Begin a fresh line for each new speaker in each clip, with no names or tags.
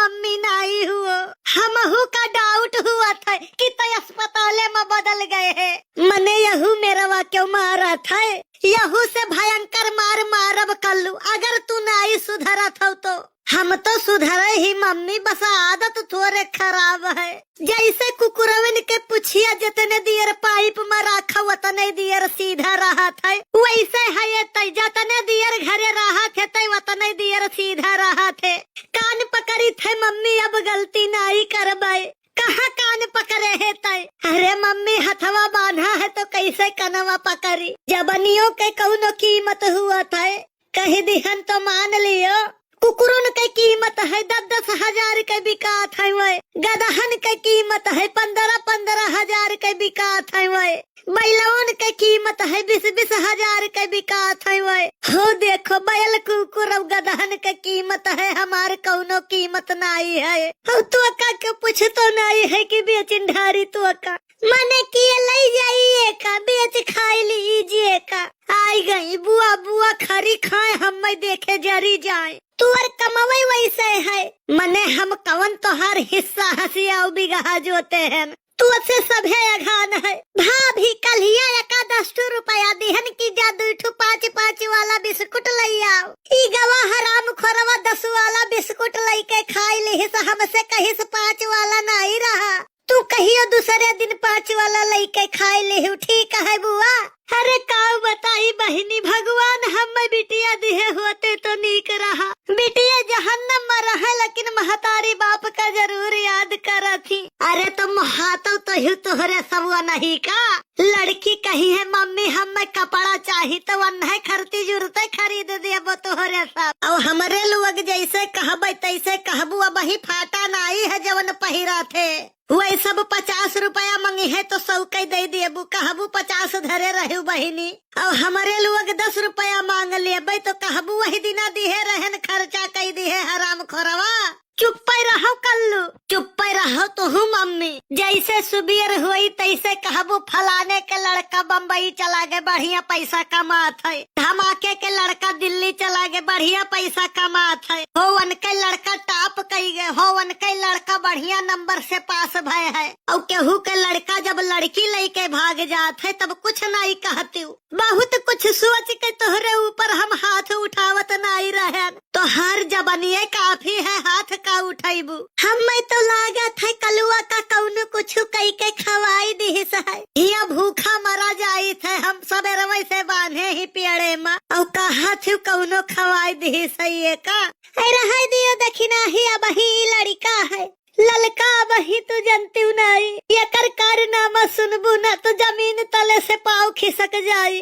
Mummy नहीं हुआ। हमहू का डाउट हुआ था कि तय अस्पताल में बदल गए है। मने यहू मेरा क्यों मारा था, यहू से भयंकर मार मारब कल्लू अगर तू नहीं सुधरा था तो। हम तो सुधरे ही मम्मी, बस आदत थोड़े खराब है। जैसे कुकुरवन के पूछिया जितने दियर पाइप में रखा उतने दियर सीधा रहा था, वैसे है तय जतने दियर घरे रहा थे तय उतने दियर सीधा रहा थे। कान पकड़ी थे मम्मी, अब गलती नहीं करवाए। कहाँ कान पकड़े है तय? अरे मम्मी हथवा बांधा है तो कैसे कनवा पकड़ी? जबनियों के कौनो कीमत हुआ था, कही दिहन तो मान लियो। कुकुरन के कीमत है 10-10 हजार के बिकात है वै, गदहन के कीमत है 15-15 हजार के बिकात है वै, बैलवन के कीमत है 20-20 हजार के बिकात है वै। हो देखो बैल कुकुर और गदहन के कीमत है, हमारे कौनो कीमत नहीं है। तो के पूछ तो नहीं है कि बेचिन ढारी तो का मने किए ले जाइए का बेच खाई लीजिए का। आई गई बुआ बुआ खरी खाए हम देखे जरी जाए। तू और कमावे वैसे है, मने हम कवन तोहार हिस्सा हसिया बिगहा जोते हैं। तू से सभे अघान है। भाभी कलिया 10 रुपया दिहन की जा 2 5-5 वाला बिस्कुट लई आओ। ई गवा हराम खोरवा 10 वाला बिस्कुट लई के खाई ली, हमसे कहीं से 5 वाला नहीं रहा। तू कहियो दूसरे दिन 5 वाला लई के खाई ली, ठीक है बुआ? अरे काऊ बताई बहिनी, भगवान हम बिटिया दिए होते तो नीक रहा। बिटिया जहन्नम में रहे लेकिन महतारी बाप का जरूर याद करा थी। अरे तुम हाथों तो ही तोहरे सब नहीं का। लड़की कही है मम्मी हमें कपड़ा चाहिए तो वह खरती जरूरत खरीद देबो तोहरे सब। और हमारे लोग जैसे कहबे तैसे कहबू, अब ही फाटा नहीं है जवन पहिरा थे। वही सब 50 रुपया मंगी है तो 100 के दे देबू, कहबू 50 धरे रहू बहिनी। और हमारे लोग 10 रुपया मांग लेबे तो कहबू वही दिना दिहे रहन खर्चा कई दिहे हराम खोरवा। चुप रहो कल्लू, चुप रहो तो हूँ मम्मी। जैसे सुबीर हुई तैसे कहबू फलाने के लड़का बम्बई चला गए बढ़िया पैसा कमात है, धमाके के लड़का दिल्ली चला गए बढ़िया पैसा कमात है, हो उनके लड़का टॉप कई गए, हो उनके लड़का बढ़िया नंबर से पास भय है। और केहू के लड़का जब लड़की लेके भाग जात है तब कुछ नहीं कहती। बहुत कुछ सोच के तोहरे ऊपर हम हाथ उठावत नहीं रहे, तो हर जबनिए काफी है हाथ का उठाइबू। हमें तो लागत है कलुआ का कौनो कुछ कई के खवाई दिस है, यहाँ भूखा मरा जाई थे हम सब रवै से बांधे ही पेड़े में। और कहा थी कौनो खवाई दिस है ये का रहा दियो दखिना ही अब ही लड़का है ललका बही तो जनती नहीं। ये कर कारनामा सुनबू ना तो जमीन तले से पाँव खिसक जाई,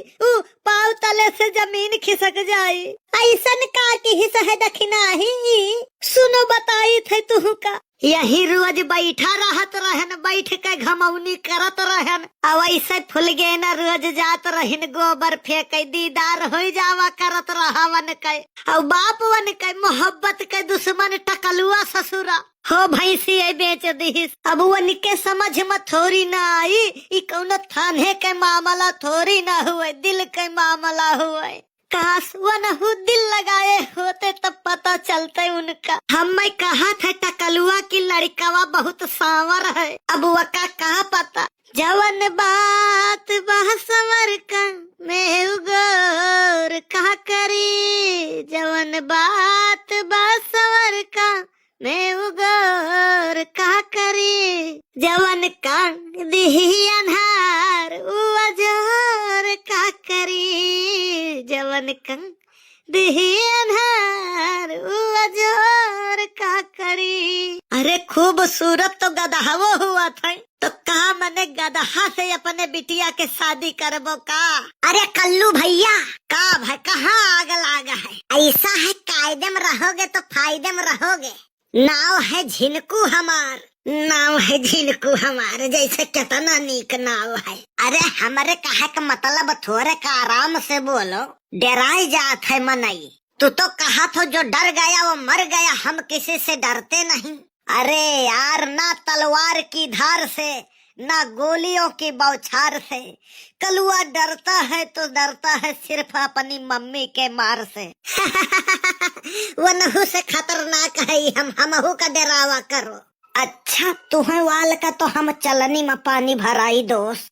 पाँव तले से जमीन खिसक जाई। ऐसन का की हिस्सा है दखिना ही सुनो बताई थे तू का। यही रोज बैठा रहत रहन, बैठ के घमौनी करत रहन। अब ऐसे फुल गए न रोज जात रहन गोबर फेंके, दीदार हो जावा करत रहावन के। और बाप वन के मोहब्बत के दुश्मन टकलुआ ससुरा हो भैंसी बेच दी। अब वन के समझ में थोड़ी ना आई, ई कौन थाने के मामला थोड़ी ना हुए, दिल के मामला हुए। काश वनहु दिल लगाए होते तब पता चलते उनका। हमें कहा था टकलुआ की लड़कावा बहुत सांवर है, अब वका कहा पता। जवन बात बहसवर का मैं उगोर कहा करी, जवन बात बहसवर का मैं उगोर कहा करी, जवन कान दिही अन्हार उजोर का करी, जवन कान दिही अन्हार उजोर का करी। अरे खूबसूरत तो गदहावो हुआ था, तो कहा मैंने गदहा से अपने बिटिया के शादी करबो का। अरे कल्लू भैया का भाई कहाँ आग लागा है, ऐसा है कायदे में रहोगे तो फायदे में रहोगे। नाव है झिनकू हमार, नाव है झिनकू हमारे जैसे कितना नीक नाव है। अरे हमारे कहे का मतलब थोड़े का आराम से बोलो, डराई जात है मनई। तू तो कहा तो जो डर गया वो मर गया, हम किसी से डरते नहीं। अरे यार ना तलवार की धार से ना गोलियों की बौछार से। कलुआ डरता है तो डरता है सिर्फ अपनी मम्मी के मार से। वनहु से खतरनाक है हमहू का डरावा करो। अच्छा तुम्हें वाल का तो हम चलनी में पानी भराई दोस्त।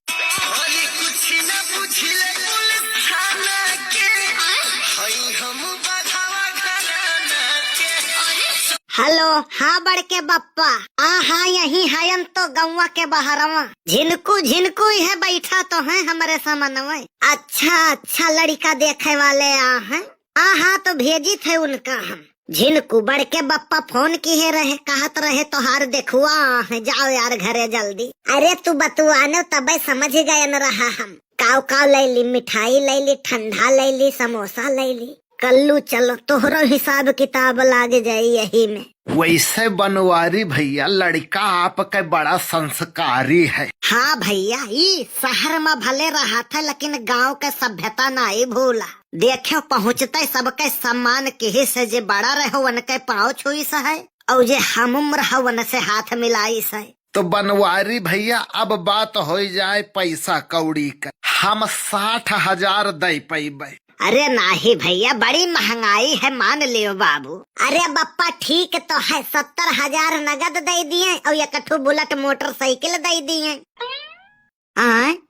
हेलो, हाँ बड़के बप्पा। हाँ यही हयन तो गौवा के बहरवा। झिनकू झिनकू है बैठा तो है हमारे सामने। अच्छा लड़का देखे वाले हैं। हाँ तो भेजी थे उनका हम। झिनकू बड़के बप्पा फोन किए रहे, कहत रहे तो हार देखुआ है, जाओ यार घरे जल्दी। अरे तू बतुआनो तब समझ गए न रहा हम। काव ले ली, मिठाई ले ली, ठंडा ले ली, समोसा ले ली। कल्लू चलो तोहरो हिसाब किताब लागे जाये यही में।
वैसे बनवारी भैया लड़का आपका बड़ा संस्कारी है।
हाँ भैया, ये शहर में भले रहा था लेकिन गांव के सभ्यता नहीं भूला। देखो पहुँचते सबके सम्मान के से जे बड़ा रहो वन के पाँव छुई सा है, और जे हम उम्र हो वन से हाथ मिलाई सा।
तो बनवारी भैया अब बात हो जाए पैसा कौड़ी का। हम 60,000 दे पैबे।
अरे नहीं भैया, बड़ी महंगाई है, मान लियो बाबू। अरे बप्पा ठीक तो है, 70,000 नगद दे दिए और एक कठू बुलेट मोटरसाइकिल दे दिए।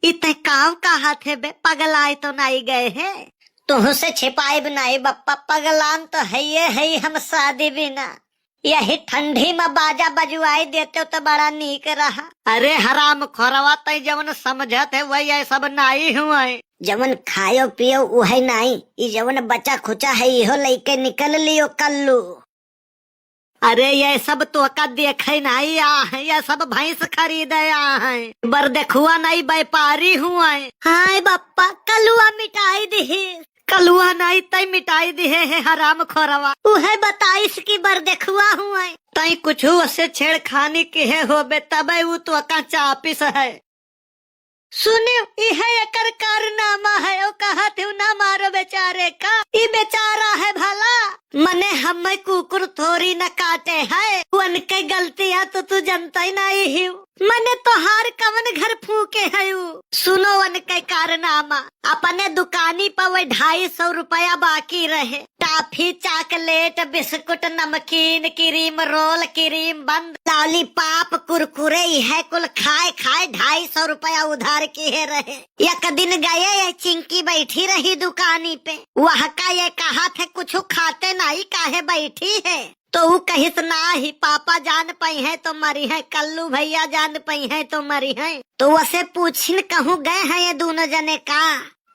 इतने काम कहा थे बे, पगलाए तो नहीं गए है। तुमसे छिपाए बनाए बप्पा, पगलान तो है ये है हम शादी बिना। यही ठंडी में बाजा बजवाई देते तो बड़ा नीक रहा। अरे हराम खोरवा तय जवन समझत है वही सब नहीं हुआ। जवन खायो पियो वह नहीं, ये जवन बचा खुचा है इहो लेके निकल लियो कल्लू। अरे ये सब तो का देखे नहीं आ है, ये सब भैंस खरीदे आ है, बर देखुआ नहीं व्यापारी हुआ। हाय बप्पा, कलुआ मिटाई दी। कलुआ नहीं तय मिटाई दी है हराम खोरवा। उहे बताइस की बर देखुआ हुआ। तय कुछ से छेड़खानी के है होबे तबे वो तो का चापिस है। सुनियो यह एकर कारनामा है, ओ कहा थे ना मारो बेचारे का। ये बेचारा है भला, मने हमें कुकुर थोड़ी न काटे है। उनके गलतियाँ तो तू जनता ही नहीं ही। मने तो हार कवन घर फूके है। सुनो उनके कारनामा, अपने दुकानी पर वही 250 रुपया बाकी रहे। टाफी, चॉकलेट, बिस्कुट, नमकीन, क्रीम रोल, क्रीम बंद, लॉलीपॉप, कुरकुरे है कुल खाए 250 रुपया उधार किए रहे। एक दिन गए, चिंकी बैठी रही दुकानी पे। वह का ये कहा थे कुछ खाते नहीं, काहे बैठी है। तो वो कहिस ना ही, पापा जान पाई है तो मरी है, कल्लू भैया जान पाई है तो मरी है। तो वसे पूछिन कहूँ गए हैं ये दोनों जने का।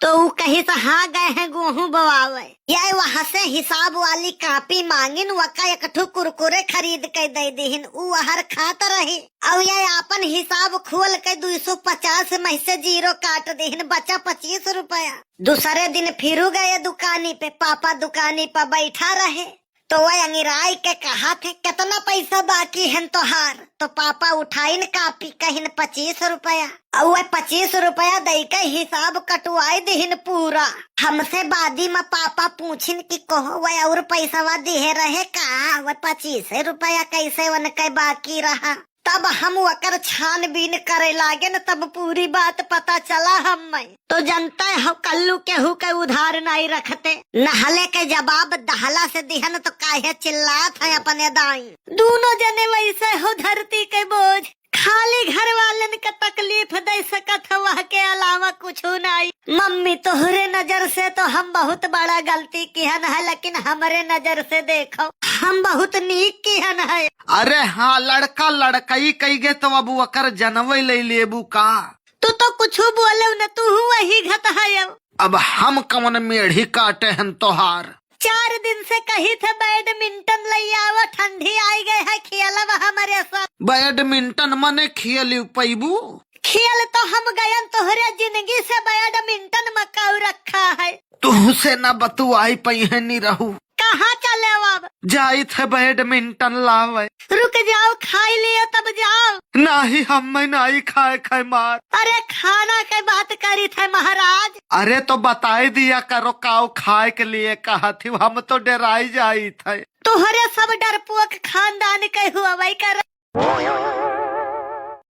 तो वो कहिस हाँ गए हैं गेहूं बवावे। ये वहाँ से हिसाब वाली कापी मांगिन, वका एक ठो कुरकुरे खरीद के दे दीहिन। उ हर खात रही और ये अपन हिसाब खोल के 250 में से 0 काट दीहिन, बचा 25 रुपया। दूसरे दिन फिर गए दुकानी पे, पापा दुकानी पर बैठा रहे। तो वह अंगिराई के कहा थे कितना पैसा बाकी है तोहार। तो पापा उठाइन कापी कहिन 25 रुपया, और वह 25 रुपया दे के हिसाब कटवाई दीहिन पूरा। हमसे बादी में पापा पूछिन कि कहो वह और पैसा दिए रहे का, वह 25 रुपया कैसे वन के बाकी रहा। तब हम वकर छानबीन करे लागे न, तब पूरी बात पता चला हमें। तो जनता है कल्लू केहू के उधार नहीं रखते। नहले के जवाब दहला से दिहन तो काहे चिल्लात है अपने दाई। दोनों जने वैसे हो धरती के बोझ, खाली घर वालन का तकलीफ दे सकत वह के अलावा कुछ नहीं। मम्मी तोहरे नजर से तो हम बहुत बड़ा गलती किहन है, लेकिन हमारे नजर से देखो हम बहुत नीक किहन है।
अरे हाँ, लड़का लड़कई कही गे तो अब वकर जनवे ले लेबू का।
तू तो कुछ बोले न, तू वही घट है।
अब हम कवन मेढ़ी काटे हैं तोहार।
4 दिन से कही थे बैडमिंटन ले आवा, ठंडी आई गए है, खेलब हमारे साथ।
बैडमिंटन मने खेल पैबू?
खेल तो हम गयन तोहरे जिंदगी से बैडमिंटन मकाऊ रखा है।
तुहसे न बतुआई पहिनी रहू।
कहाँ चले अब?
जाई थे बैडमिंटन लावे।
रुक जाओ, खाई लियो तब जाओ।
नहीं हम नहीं खाए मार।
अरे खाना के बात करी थे महाराज।
अरे तो बताई दिया करो काऊ खाए के लिए कहा थी, हम तो डराई जाई थे।
तोहरे सब डरपोक खानदान के हुआ वही कर।